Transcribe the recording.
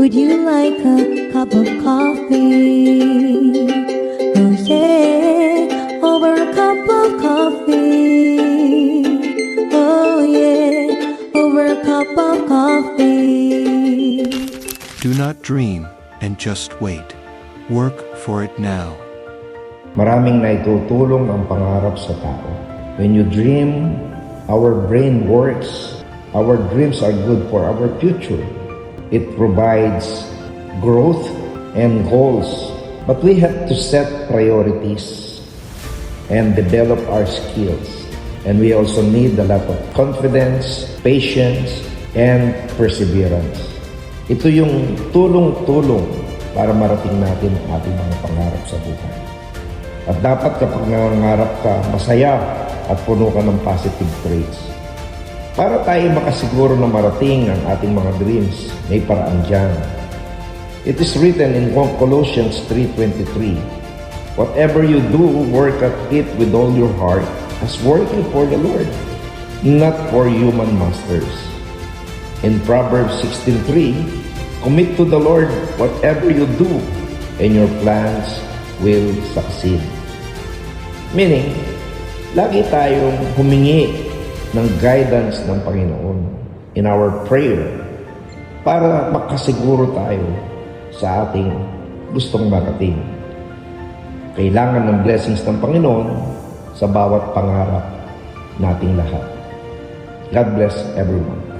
Would you like a cup of coffee? Oh yeah, over a cup of coffee. Oh yeah, over a cup of coffee. Do not dream and just wait. Work for it now. Maraming naitutulong ang pangarap sa tao. When you dream, our brain works. Our dreams are good for our future. It provides growth and goals. But we have to set priorities and develop our skills. And we also need a lot of confidence, patience, and perseverance. Ito yung tulong-tulong para marating natin ang ating mga pangarap sa buhay. At dapat kapag nangangarap ka, masaya at puno ka ng positive traits. Para tayo makasiguro na marating ang ating mga dreams, may paraan dyan. It is written in Colossians 3:23, whatever you do, work at it with all your heart, as working for the Lord, not for human masters. In Proverbs 16:3, commit to the Lord whatever you do, and your plans will succeed. Meaning, lagi tayong humingi ng guidance ng Panginoon in our prayer para makasiguro tayo sa ating gustong marating. Kailangan ng blessings ng Panginoon sa bawat pangarap nating lahat. God bless everyone.